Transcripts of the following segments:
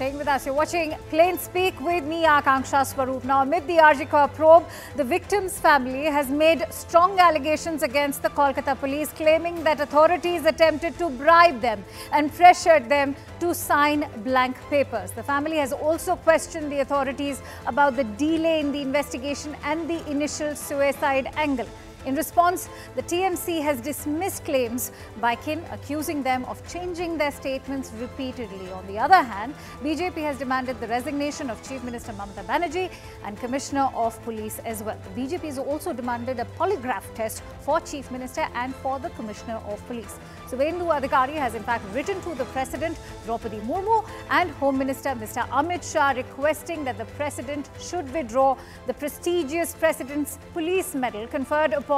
staying with us. You're watching Plain Speak with me, Akanksha Swaroop. Now, amid the Arjikar probe, the victim's family has made strong allegations against the Kolkata police, claiming that authorities attempted to bribe them and pressured them to sign blank papers. The family has also questioned the authorities about the delay in the investigation and the initial suicide angle. In response, the TMC has dismissed claims by kin, accusing them of changing their statements repeatedly. On the other hand, BJP has demanded the resignation of Chief Minister Mamata Banerjee and Commissioner of Police as well. The BJP has also demanded a polygraph test for Chief Minister and for the Commissioner of Police. Suvendu Adhikari has in fact written to the President, Draupadi Murmu, and Home Minister Mr. Amit Shah, requesting that the President should withdraw the prestigious President's Police Medal conferred upon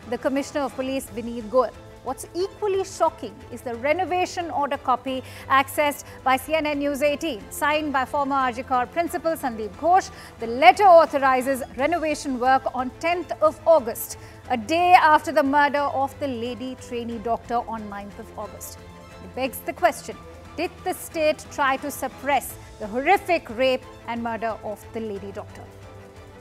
the Commissioner of Police, Vineet Goyal. What's equally shocking is the renovation order copy accessed by CNN News18, signed by former Arjikar Principal Sandeep Ghosh. The letter authorizes renovation work on 10th of August, a day after the murder of the lady trainee doctor on 9th of August. It begs the question, did the state try to suppress the horrific rape and murder of the lady doctor?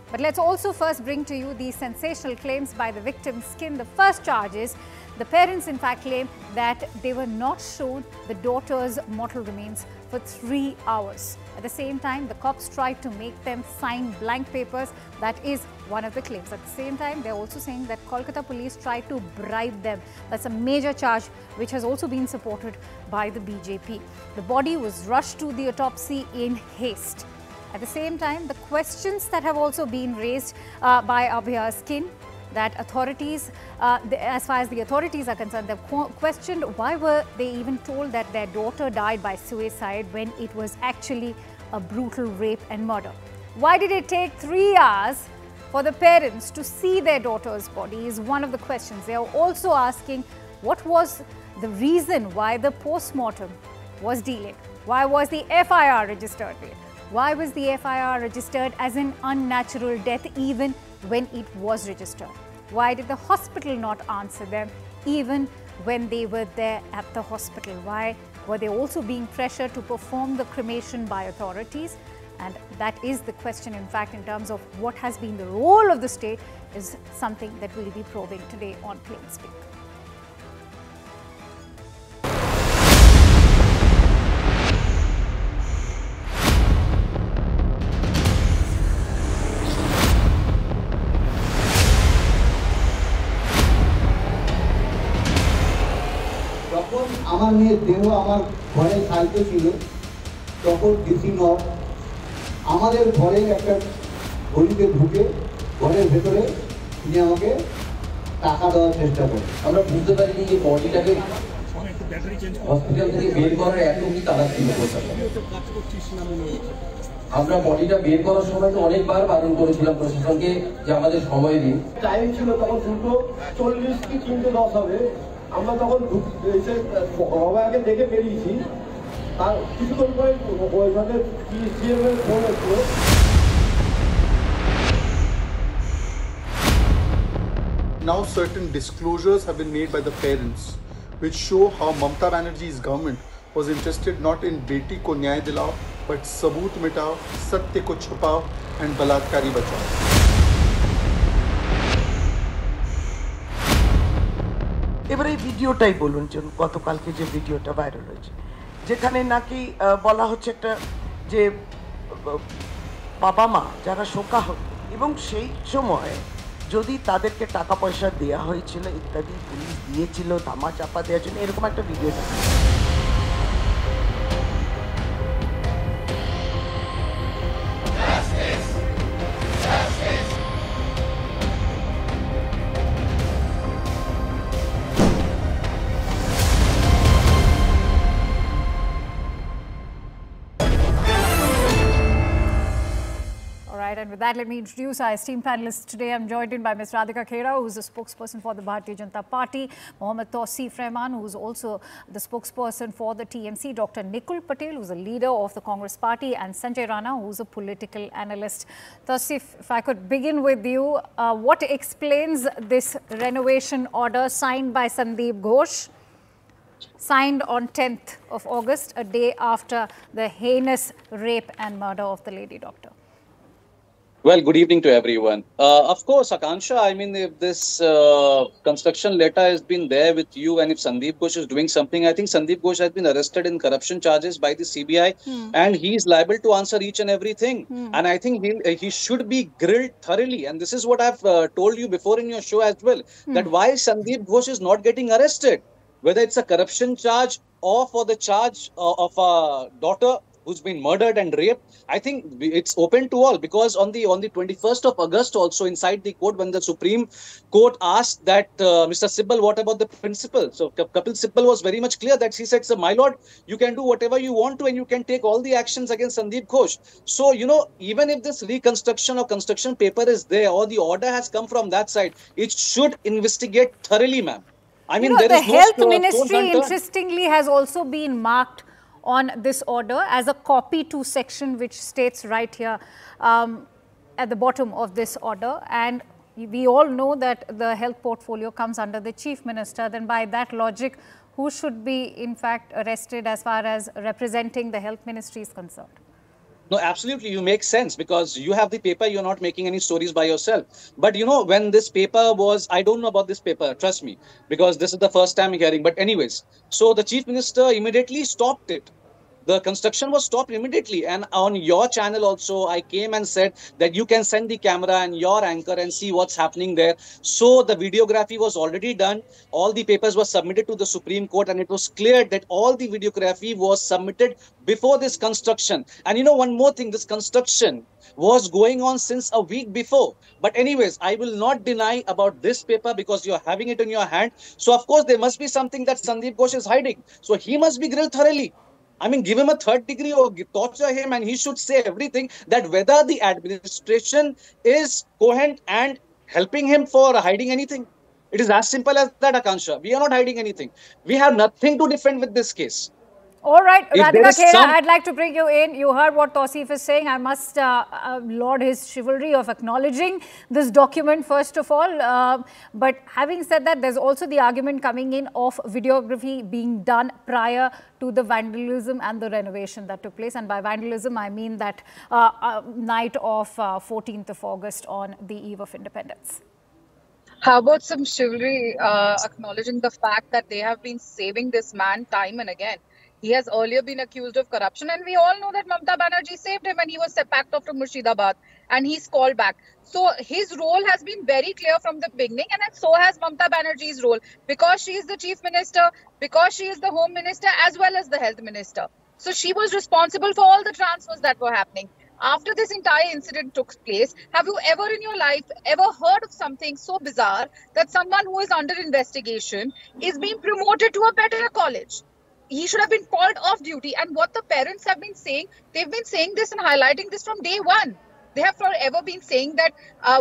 But let's also first bring to you these sensational claims by the victim's kin. The first charge is the parents in fact claim that they were not shown the daughter's mortal remains for 3 hours. At the same time, the cops tried to make them sign blank papers. That is one of the claims. At the same time, they're also saying that Kolkata police tried to bribe them. That's a major charge which has also been supported by the BJP. The body was rushed to the autopsy in haste. At the same time, the questions that have also been raised by Abhiya's kin, that authorities, as far as the authorities are concerned, they've questioned why were they even told that their daughter died by suicide when it was actually a brutal rape and murder. Why did it take 3 hours for the parents to see their daughter's body is one of the questions. They are also asking what was the reason why the post-mortem was delayed. Why was the FIR registered late? Why was the FIR registered as an unnatural death even when it was registered? Why did the hospital not answer them even when they were there at the hospital? Why were they also being pressured to perform the cremation by authorities? And that is the question, in fact, in terms of what has been the role of the state is something that we'll be probing today on Plain Speak. আমার মেয়ের দেহ আমার ঘরে সাইতে ছিল তখন DC not আমাদের ঘরে একটা গলিতে ঢুকে ঘরের ভেতরে তিনি আমাকে টাকা দেওয়ার চেষ্টা করে আমরা বুঝতে পারিনি যে বডিটাকে হসপিটাল থেকে বের করার এতই তারা ছিল আমরা বডিটা বের করার সময় তো অনেকবার বারণ করেছিলাম প্রশাসনকে যে আমাদের সময় দিন টাইম ছিল তখন 2:40 কি 3:10 হবে আমরা তখন এসে সবাইকে দেখে বেরিয়েছি আর কিছুক্ষণ পরে ওইভাবে সিএমের ফোন আসলো Now certain disclosures have been made by the parents which show how Mamata Banerjee's government was interested not in beti ko nyay dilao but saboot mitao, satya ko chupao and balatkari bachao. এবার এই ভিডিওটাই বলুন যে গতকালকে যে ভিডিওটা viral হয়েছে যেখানে নাকি বলা হচ্ছে একটা যে বাবা মা যারা শোকাহত এবং সেই সময় যদি তাদেরকে টাকা পয়সা দেওয়া হয়েছিল ইত্যাদি পুলিশ দিয়েছিল ধামা চাপা দেওয়ার জন্য এরকম একটা video And with that, let me introduce our esteemed panelists today. I'm joined in by Ms. Radhika Khera, who is the spokesperson for the Bharatiya Janata Party, Mohammad Tausif Rahman, who is also the spokesperson for the TMC, Dr. Nikul Patel, who is a leader of the Congress Party, and Sanjay Rana, who is a political analyst. Tausif, if I could begin with you, what explains this renovation order signed by Sandeep Ghosh? signed on 10th of August, a day after the heinous rape and murder of the lady doctor. Well, good evening to everyone. Of course, Akansha, I mean, if this construction letter has been there with you and if Sandeep Ghosh is doing something, I think Sandeep Ghosh has been arrested in corruption charges by the CBI and he is liable to answer each and everything. And I think he should be grilled thoroughly. And this is what I've told you before in your show as well, that why Sandeep Ghosh is not getting arrested, whether it's a corruption charge or for the charge of a daughter who's been murdered and raped. I think it's open to all, because on the 21st of August also inside the court, when the Supreme Court asked that Mr. Sibbal, what about the principal? So Kapil Sibbal was very much clear that she said, so my lord, you can do whatever you want to and you can take all the actions against Sandeep Ghosh. So, you know, even if this reconstruction or construction paper is there or the order has come from that side, it should investigate thoroughly, ma'am. I mean, there the is no health stone ministry, unturned. interestingly, has also been marked on this order as a copy to section, which states right here at the bottom of this order. And we all know that the health portfolio comes under the chief minister. Then by that logic, who should be in fact arrested as far as representing the health ministry is concerned? No, absolutely. You make sense because you have the paper. You're not making any stories by yourself. But, you know, when this paper was, I don't know about this paper, trust me, because this is the first time hearing. But anyways, so the chief minister immediately stopped it. The construction was stopped immediately. And on your channel also, I came and said that you can send the camera and your anchor and see what's happening there. So the videography was already done. All the papers were submitted to the Supreme Court and it was clear that all the videography was submitted before this construction. And you know, one more thing, this construction was going on since a week before. But anyways, I will not deny about this paper because you're having it in your hand. So of course, there must be something that Sandeep Ghosh is hiding. So he must be grilled thoroughly. I mean, give him a third degree or torture him and he should say everything, that whether the administration is coherent and helping him for hiding anything. It is as simple as that, Akansha. We are not hiding anything. We have nothing to defend with this case. All right, Radhika Khera, I'd like to bring you in. You heard what Tausif is saying. I must laud his chivalry of acknowledging this document, first of all. But having said that, there's also the argument coming in of videography being done prior to the vandalism and the renovation that took place. And by vandalism, I mean that night of 14th of August on the eve of independence. How about some chivalry acknowledging the fact that they have been saving this man time and again? He has earlier been accused of corruption, and we all know that Mamata Banerjee saved him when he was packed off to Murshidabad and he's called back. So his role has been very clear from the beginning, and so has Mamata Banerjee's role, because she is the chief minister, because she is the home minister as well as the health minister. So she was responsible for all the transfers that were happening. After this entire incident took place, have you ever in your life ever heard of something so bizarre that someone who is under investigation is being promoted to a better college? He should have been called off duty. And what the parents have been saying, they've been saying this and highlighting this from day one. They have forever been saying that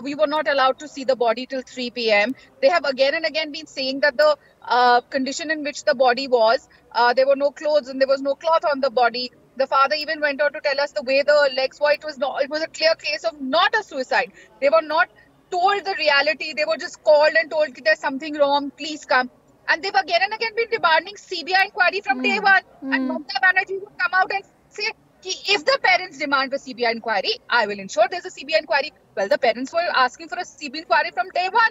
we were not allowed to see the body till 3 p.m. They have again and again been saying that the condition in which the body was, there were no clothes and there was no cloth on the body. The father even went on to tell us the way the legs were, it was a clear case of not a suicide. They were not told the reality. They were just called and told there's something wrong, please come. And they've again and again been demanding CBI inquiry from day one. And Mamata Banerjee would come out and say, if the parents demand a CBI inquiry, I will ensure there's a CBI inquiry. Well, the parents were asking for a CBI inquiry from day one.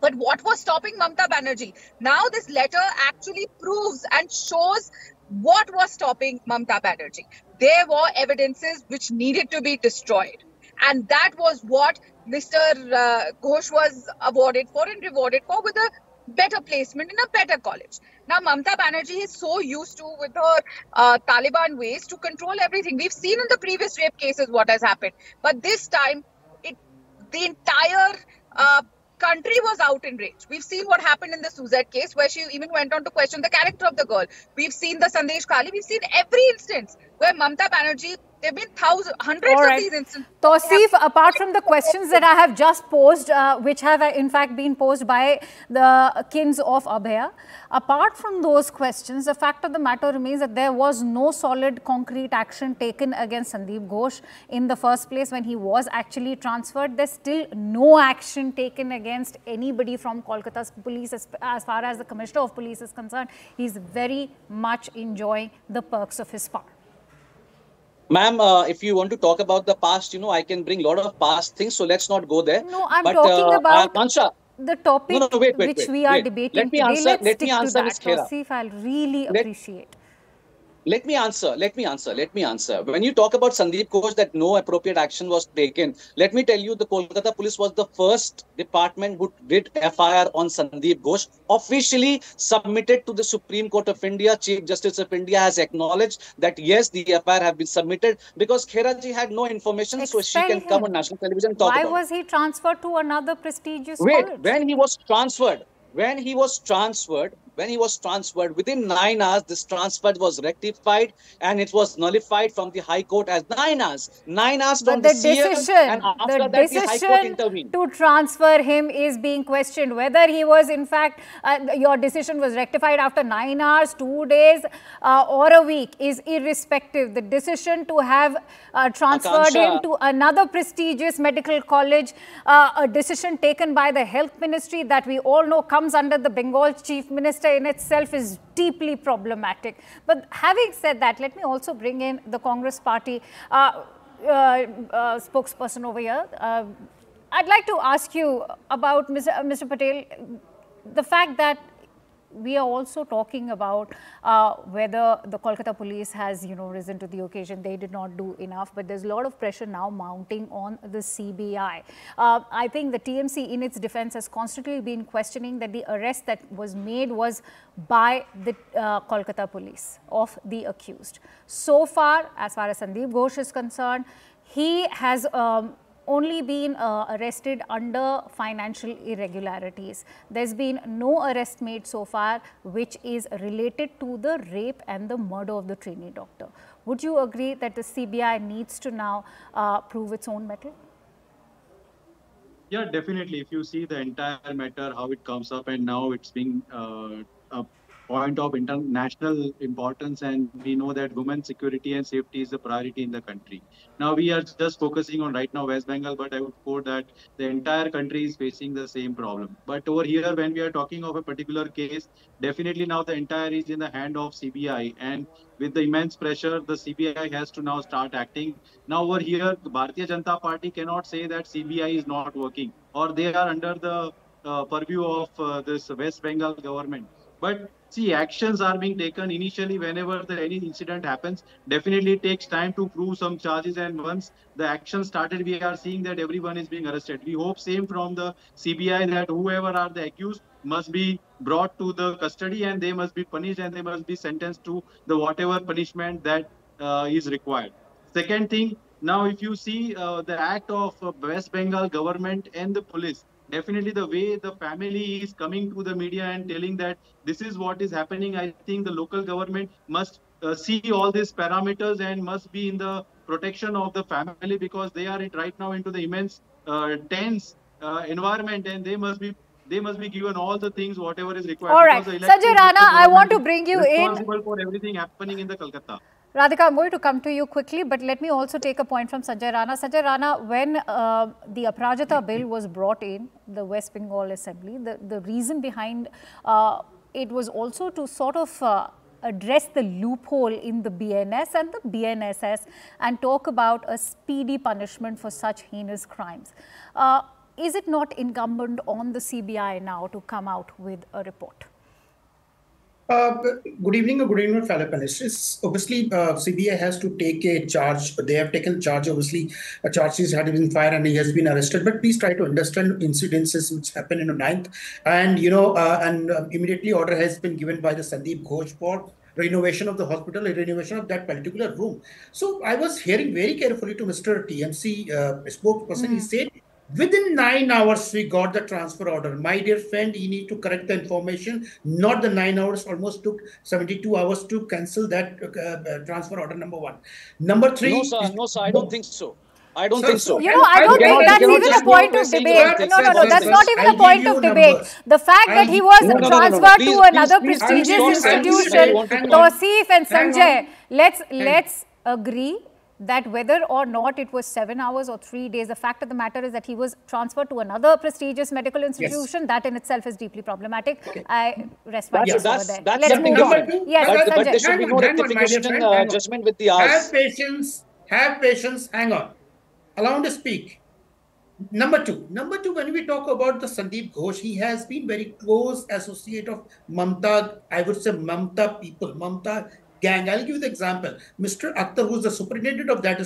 But what was stopping Mamata Banerjee? Now this letter actually proves and shows what was stopping Mamata Banerjee. There were evidences which needed to be destroyed. And that was what Mr. Ghosh was awarded for and rewarded for, with a better placement in a better college. Now, Mamata Banerjee is so used to, with her Taliban ways, to control everything. We've seen in the previous rape cases what has happened. But this time, the entire country was out in rage. We've seen what happened in the Suzette case, where she even went on to question the character of the girl. We've seen the Sandesh Khali. We've seen every instance where Mamata Banerjee, there have been hundreds All right. of these instances. Tausif, apart from the questions that I have just posed, which have in fact been posed by the kins of Abhaya, apart from those questions, the fact of the matter remains that there was no solid concrete action taken against Sandeep Ghosh in the first place when he was actually transferred. There's still no action taken against anybody from Kolkata's police as far as the Commissioner of Police is concerned. He's very much enjoying the perks of his power. Ma'am, if you want to talk about the past, I can bring a lot of past things. So let's not go there. No, I'm talking about the topic which we are debating let me today. Answer, let's let stick me answer, to Ms. that, Khera. Tausif, I'll really appreciate. Let me answer. When you talk about Sandeep Ghosh that no appropriate action was taken, let me tell you the Kolkata police was the first department who did FIR on Sandeep Ghosh, officially submitted to the Supreme Court of India. Chief Justice of India has acknowledged that yes, the FIR have been submitted because Khera ji had no information, so she can come on national television and talk about it. Why was he transferred to another prestigious college? When he was transferred, within 9 hours, this transfer was rectified and it was nullified from the High Court as 9 hours. 9 hours from the CM, and after that, the High Court intervened. To transfer him is being questioned. Whether he was, in fact, your decision was rectified after 9 hours, 2 days, or a week is irrespective. The decision to have transferred him to another prestigious medical college, a decision taken by the Health Ministry that we all know comes under the Bengal Chief Minister, in itself is deeply problematic. But having said that, let me also bring in the Congress party spokesperson over here. I'd like to ask you about Mr. Patel, the fact that we are also talking about whether the Kolkata police has, risen to the occasion. They did not do enough, but there's a lot of pressure now mounting on the CBI. I think the TMC in its defense has constantly been questioning that the arrest that was made was by the Kolkata police of the accused. So far as Sandeep Ghosh is concerned, he has only been arrested under financial irregularities. There's been no arrest made so far which is related to the rape and the murder of the trainee doctor. Would you agree that the CBI needs to now prove its own mettle? Yeah, definitely. If you see the entire matter, how it comes up, and now it's being a point of international importance, and we know that women's security and safety is a priority in the country. Now we are just focusing on right now West Bengal, but I would quote that the entire country is facing the same problem. But over here, when we are talking of a particular case, definitely now the entire is in the hand of CBI, and with the immense pressure, the CBI has to now start acting. Now over here, the Bharatiya Janata Party cannot say that CBI is not working or they are under the purview of this West Bengal government. But see, actions are being taken initially whenever any incident happens. Definitely it takes time to prove some charges, and once the action started, we are seeing that everyone is being arrested. We hope same from the CBI, that whoever are the accused must be brought to the custody and they must be punished and they must be sentenced to the whatever punishment that is required. Second thing, now if you see the act of West Bengal government and the police, definitely the way the family is coming to the media and telling that this is what is happening, I think the local government must see all these parameters and must be in the protection of the family, because they are right now into the immense tense environment, and they must be given all the things whatever is required. All right, Sanjay Rana, I want to bring you responsible for everything happening in the Kolkata. Radhika, I'm going to come to you quickly, but let me also take a point from Sanjay Rana. Sanjay Rana, when the Aprajita bill was brought in, the West Bengal Assembly, the reason behind it was also to sort of address the loophole in the BNS and the BNSS and talk about a speedy punishment for such heinous crimes. Is it not incumbent on the CBI now to come out with a report? Good evening, fellow panelists. Obviously, CBI has to take a charge. They have taken charge. Obviously, a charge has been fired and he has been arrested. But please try to understand incidences which happened in the 9th. And, immediately order has been given by the Sandeep Ghosh for renovation of the hospital, renovation of that particular room. So I was hearing very carefully to Mr. TMC spokesperson. He said Within 9 hours, we got the transfer order. My dear friend, you need to correct the information. Not the 9 hours, almost took 72 hours to cancel that transfer order, number one. Number three. No, sir, I don't think so. I don't Sir, think so. You know, I don't think that's cannot even a just go point away of saying debate. one thing. No, Say one that's thing. not even I'll a point give of you debate. numbers. The fact that he was No. transferred Please, to another please prestigious stop saying this institution, you want to talk. Tausif and Hang Sanjay, on. let's agree that whether or not it was 7 hours or 3 days, the fact of the matter is that he was transferred to another prestigious medical institution. That in itself is deeply problematic. Okay. I rest my case over there. That's Let's move rectification. on. Yes, But there Sanjay. should be no Hang on, my dear rectification friend, hang on. judgment with the hours. Have patience, hang on. Allow me to speak. Number two, when we talk about the Sandeep Ghosh, he has been very close associate of Mamata, I would say Mamata people, Mamata gang. I'll give you the example. Mr. Akhtar, who's the superintendent of that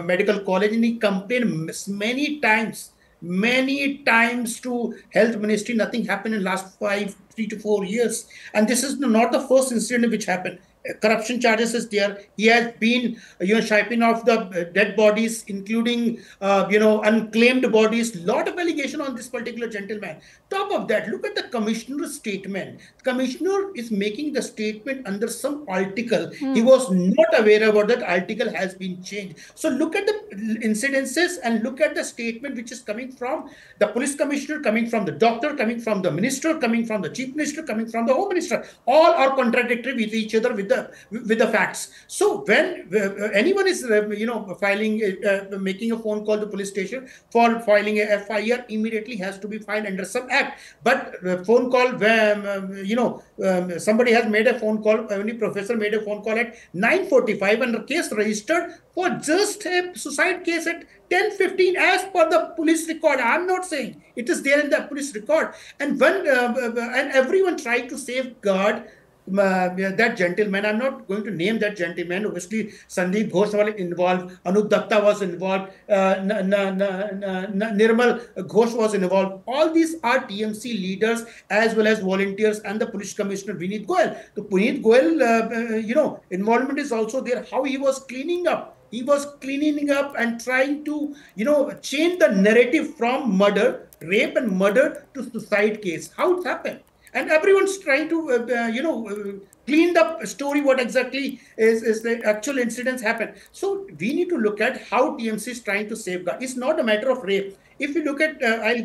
medical college, and he complained many times to health ministry. Nothing happened in last 3 to 4 years. And this is not the first incident which happened. Corruption charges is there. He has been, shiping off the dead bodies, including, unclaimed bodies. Lot of allegation on this particular gentleman. Top of that, look at the commissioner's statement. Commissioner is making the statement under some article. He was not aware about that article has been changed. So look at the incidences and look at the statement which is coming from the police commissioner, coming from the doctor, coming from the minister, coming from the chief minister, coming from the home minister. All are contradictory with each other with the facts. So when anyone is filing making a phone call to police station for filing a FIR, immediately has to be filed under some act. But phone call where somebody has made a phone call, any professor made a phone call at 9:45 and the case registered for just a suicide case at 10:15 as per the police record. I'm not saying it is there in the police record. And when and everyone tried to safeguard that gentleman. I'm not going to name that gentleman. Obviously, Sandeep Ghosh was involved, Anup Datta was involved, Nirmal Ghosh was involved. All these are TMC leaders as well as volunteers and the police commissioner Vineet Goyal. The Vineet Goyal, involvement is also there. How he was cleaning up. He was cleaning up and trying to, change the narrative from murder, rape and murder to suicide case. How it happened? And everyone's trying to, clean the story, what exactly is the actual incidents happen. So we need to look at how TMC is trying to safeguard. It's not a matter of rape. If you look at, I'll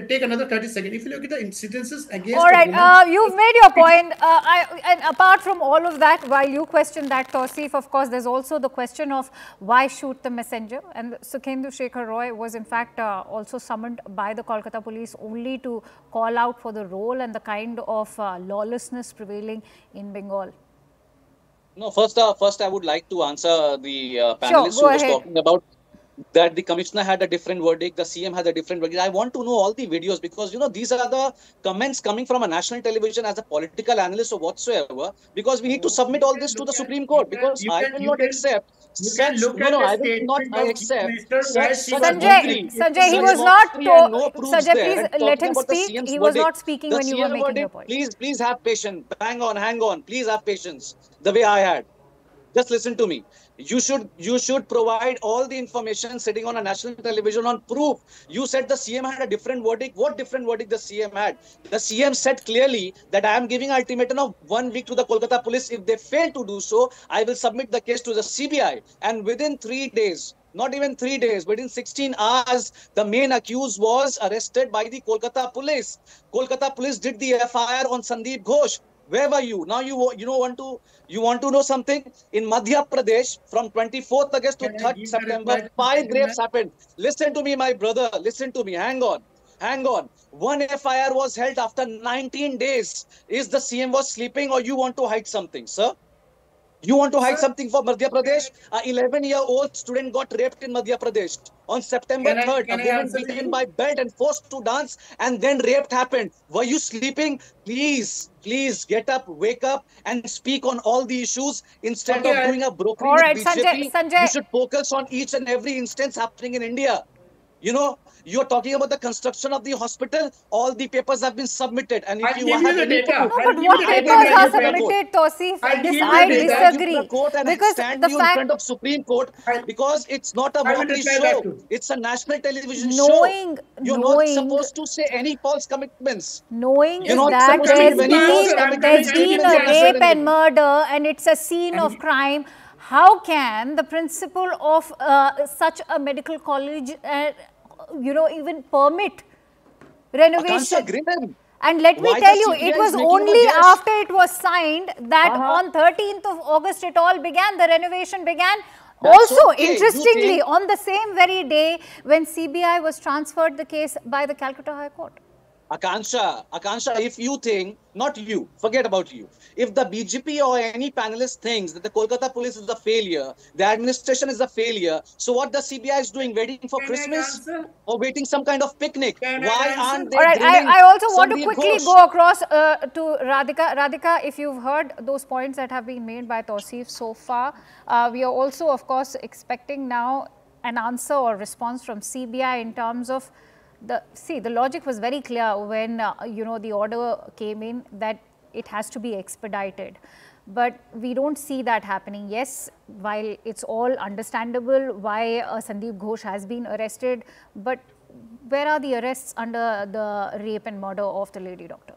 take another 30 seconds. If you look at the incidences against. All right, you've made your point. And apart from all of that, while you question that, Tausif, of course, there's also the question of why shoot the messenger. And Sukhendu Shekhar Roy was in fact also summoned by the Kolkata police only to call out for the role and the kind of lawlessness prevailing in Bengal. No, first I would like to answer the panelist who was talking about that the commissioner had a different verdict, the CM had a different verdict. I want to know all the videos because, these are the comments coming from a national television as a political analyst or whatsoever, because we need to submit all this to the Supreme Court because I will not accept such, Sanjay, he was not told, Sanjay, please let him speak. He was not speaking when you were making your point. Please have patience. Hang on. Please have patience. The way I had. Just listen to me. You should provide all the information sitting on a national television on proof. You said the CM had a different verdict. What different verdict the CM had? The CM said clearly that I am giving ultimatum of 1 week to the Kolkata police. If they fail to do so, I will submit the case to the CBI. And within 3 days, not even 3 days, within 16 hours, the main accused was arrested by the Kolkata police. Kolkata police did the FIR on Sandeep Ghosh. Where were you? Now you want to know something? In Madhya Pradesh, from 24th August to 3rd September, 5 rapes happened. Listen to me, my brother. Listen to me. Hang on. 1 FIR was held after 19 days. Is the CM was sleeping or you want to hide something, sir? You want to hide something for Madhya Pradesh? An 11-year-old student got raped in Madhya Pradesh. On September 3rd, a woman beaten by belt and forced to dance and then raped happened. Were you sleeping? Please get up, wake up and speak on all the issues instead of doing a brokering with BJP. Sanjay. You should focus on each and every instance happening in India. You know, you're talking about the construction of the hospital. All the papers have been submitted, and if I'll you give you have the any data. proof, No, I'll but give you what the I data. papers will are take you to the court. submitted, Tausif? I'll This give you I the I will data. take you to the disagree. court and I Because stand the you in fact, front of Supreme Court, I because it's not a I will mockery reply back show. to. It's a national television show. knowing, You're not knowing, supposed to say any false commitments. knowing You're Just not that I'm supposed to coming give to any the false answer. there's commitment I'm been giving statements a the in this answer. rape and interview. murder and it's a scene of And crime, how can the principal of such a medical college, even permit Akansha, renovation? Grim, And let me why the tell you, it CBI is was making you a only guess? after it was signed that Uh-huh. on 13th of August it all began, the renovation began. That's Also, okay. You interestingly, think- on the same very day when CBI was transferred the case by the Calcutta High Court. Akansha, if you think, not you, forget about you. If the BJP or any panelist thinks that the Kolkata police is a failure, the administration is a failure, so what the CBI is doing, waiting for can I Christmas answer? or waiting some kind of picnic? Can I Why answer? aren't they All right, grilling I also want to Sandeep quickly Ghosh? go across to Radhika. Radhika, if you've heard those points that have been made by Tausif so far, we are also, of course, expecting now an answer or response from CBI in terms of the logic was very clear when, the order came in that it has to be expedited. But we don't see that happening. Yes, while it's all understandable why Sandeep Ghosh has been arrested, but where are the arrests under the rape and murder of the lady doctor?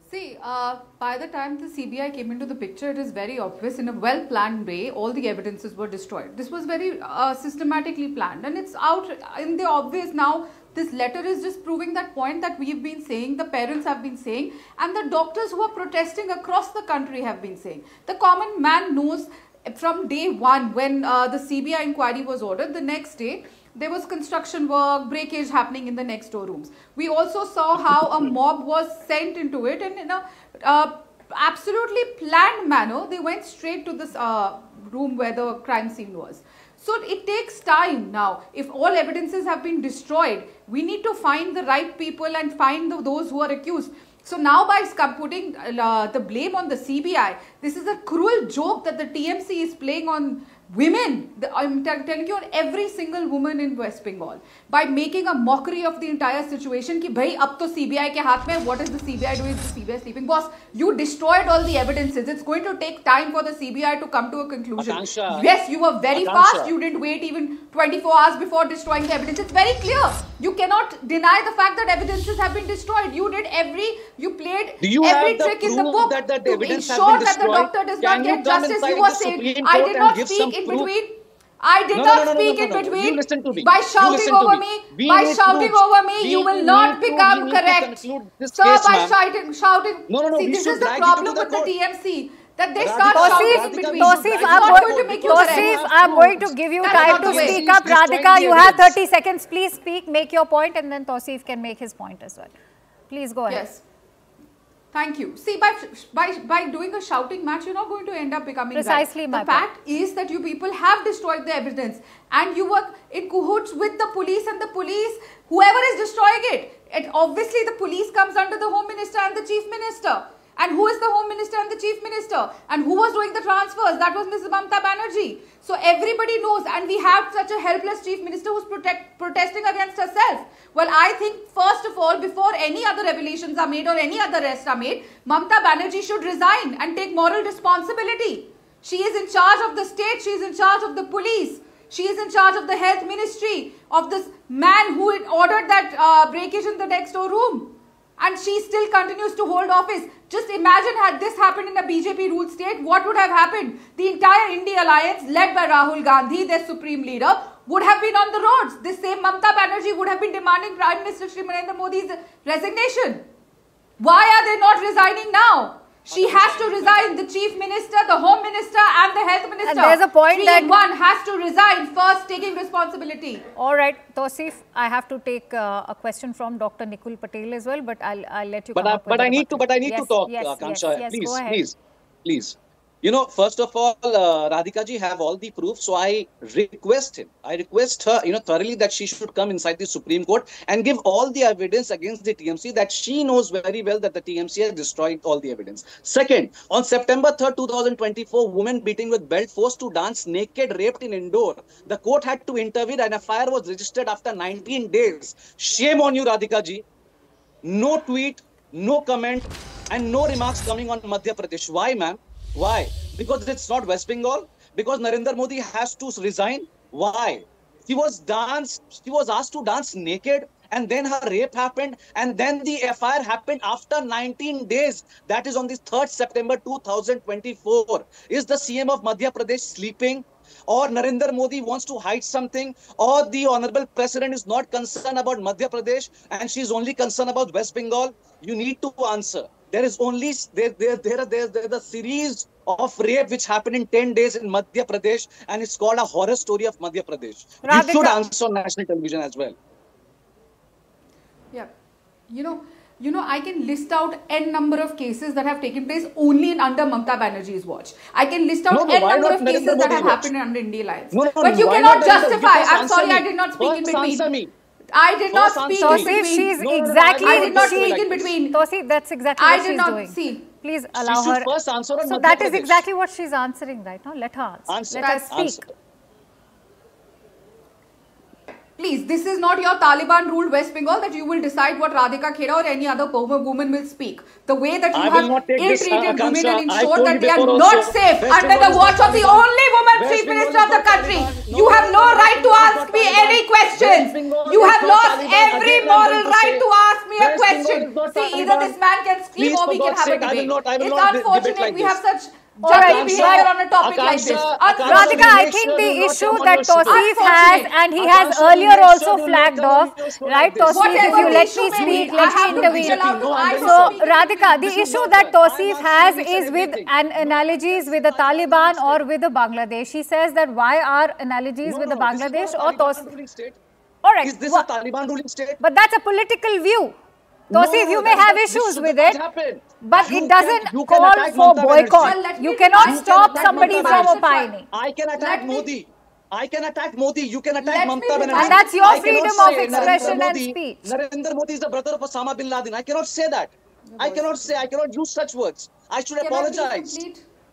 See, by the time the CBI came into the picture, it is very obvious in a well-planned way, all the evidences were destroyed. This was very systematically planned, and it's out in the obvious now. This letter is just proving that point that we've been saying, the parents have been saying, and the doctors who are protesting across the country have been saying. The common man knows from day one when the CBI inquiry was ordered, the next day, there was construction work, breakage happening in the next door rooms. We also saw how a mob was sent into it, and in a absolutely planned manner, they went straight to this room where the crime scene was. So it takes time now. If all evidences have been destroyed, we need to find the right people and find those who are accused. So now by putting the blame on the CBI, this is a cruel joke that the TMC is playing on women. I'm telling you, on every single woman in West Bengal, by making a mockery of the entire situation ki bhai ab to CBI ke haath mein, what is the CBI doing? Is the CBI sleeping? Boss, you destroyed all the evidences. It's going to take time for the CBI to come to a conclusion. Akansha, Yes, you were very fast. You didn't wait even 24 hours before destroying the evidence. It's very clear. You cannot deny the fact that evidences have been destroyed. You played every trick in the book to ensure that the doctor does not get justice. You were saying, I did not speak in between. I did not speak in between. You listen to me. By shouting over me, you will not become correct. Sir, by shouting. See, this is the problem with the TMC. That they start shouting in between. Tausif, I'm going to give you time to speak up. Destroying Radhika, the you have evidence. 30 seconds. Please speak, make your point, and then Tausif can make his point as well. Please go ahead. Yes. Thank you. See, by doing a shouting match, you're not going to end up becoming Precisely right. my The fact is that you people have destroyed the evidence, and you were in cahoots with the police, and the police, whoever is destroying it, obviously the police comes under the Home Minister and the Chief Minister. And who is the Home Minister and the Chief Minister? And who was doing the transfers? That was Mrs. Mamata Banerjee. So everybody knows, and we have such a helpless Chief Minister who's protesting against herself. Well, I think first of all, before any other revelations are made or any other arrests are made, Mamata Banerjee should resign and take moral responsibility. She is in charge of the state. She is in charge of the police. She is in charge of the health ministry, of this man who ordered that breakage in the next door room. And she still continues to hold office. Just imagine, had this happened in a BJP ruled state, what would have happened? The entire India alliance, led by Rahul Gandhi, their supreme leader, would have been on the roads. This same Mamata Banerjee would have been demanding Prime Minister Shri Narendra Modi's resignation. Why are they not resigning now? She has to resign. The Chief Minister, the Home Minister and the Health Minister. And there's a point that one has to resign first, taking responsibility. All right, Tausif, I have to take a question from Dr. Nikul Patel as well, but I'll let you come up with But I need the to talk, yes, Akansha. yes, go ahead. Please. You know, first of all, Radhika ji have all the proof. So I request her, thoroughly that she should come inside the Supreme Court and give all the evidence against the TMC, that she knows very well that the TMC has destroyed all the evidence. Second, on September 3rd, 2024, woman beating with belt, forced to dance naked, raped in Indore. The court had to intervene and a FIR was registered after 19 days. Shame on you, Radhika ji. No tweet, no comment, and no remarks coming on Madhya Pradesh. Why, ma'am? Why? Because it's not West Bengal? Because Narendra Modi has to resign? Why? She was asked to dance naked, and then her rape happened, and then the FIR happened after 19 days. That is on the 3rd September 2024. Is the CM of Madhya Pradesh sleeping? Or Narendra Modi wants to hide something, or the Honorable President is not concerned about Madhya Pradesh and she's only concerned about West Bengal? You need to answer. There is only there's a series of rape which happened in 10 days in Madhya Pradesh, and it's called a horror story of Madhya Pradesh. Radhika. You should answer on national television as well. Yeah, you know, I can list out n number of cases that have taken place only in under Mamata Banerjee's watch. I can list out n number of cases that have happened under India Alliance. But you cannot justify. I'm sorry, I did not speak in between. I did not speak in between. She's exactly. I did not speak in between. Tosi, that's exactly what she's doing. See. Please allow her. First answer on so Madhya that is Pradesh. exactly what she's answering right now. Let her answer. Let her speak. Please, this is not your Taliban-ruled West Bengal that you will decide what Radhika Khera or any other woman will speak. The way that you have ill-treated women and ensured that they are not safe under the watch of the only woman Chief Minister of the country. You have no right to ask me any questions. You have lost every moral right to ask me a question. See, either this man can scream or we can have a debate. It's unfortunate we have such... behavior on a topic like this. Radhika, I think the issue that Tausif has, and he has earlier also flagged off, right, Tausif, if you let me speak, let me intervene. So, Radhika, the issue that Tausif has is with analogies with the Taliban or with the Bangladesh. He says that why are analogies with the Bangladesh or Tausif? Alright. Is this a Taliban ruling state? But that's a political view. Tausif, you may have issues with it, but it doesn't call for boycott. You cannot stop somebody from opining. I can attack Modi. You can attack Mamata Banerjee. And that's your freedom of expression and speech. Narendra Modi is the brother of Osama bin Laden. I cannot say that. I cannot use such words. I should apologize.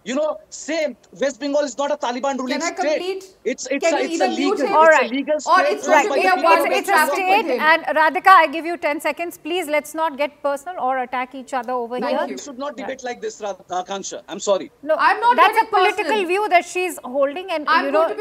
You know, say West Bengal is not a Taliban ruling state. It's a legal state. It's a state. And Radhika, I give you 10 seconds. Please, let's not get personal or attack each other over here. You should not debate like this, Akansha. I'm sorry. No, I'm not. That's a political view that she's holding, and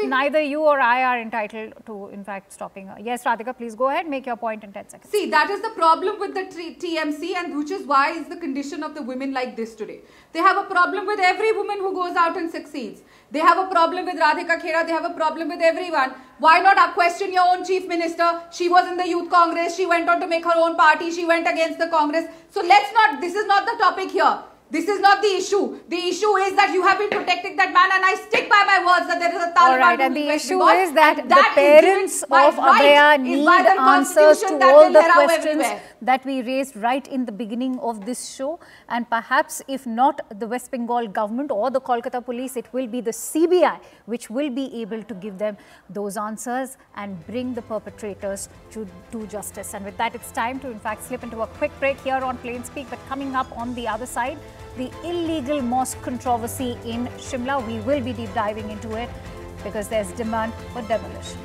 neither you or I are entitled to, in fact, stopping her. Yes, Radhika, please go ahead. Make your point in 10 seconds. See, that is the problem with the TMC, and which is why is the condition of the women like this today. They have a problem with every woman who goes out and succeeds. They have a problem with Radhika Khera. They have a problem with everyone. Why not question your own chief minister? She was in the youth congress. She went on to make her own party. She went against the congress. So let's not, this is not the topic here. This is not the issue. The issue is that you have been protecting that man, and I stick by my words that there is a Taliban. All right, and the issue is that the parents of Abhaya need answers to all the questions that we raised right in the beginning of this show. And perhaps if not the West Bengal government or the Kolkata police, it will be the CBI which will be able to give them those answers and bring the perpetrators to justice. And with that, it's time to in fact slip into a quick break here on Plain Speak. But coming up on the other side, the illegal mosque controversy in Shimla. We will be deep diving into it because there's demand for demolition.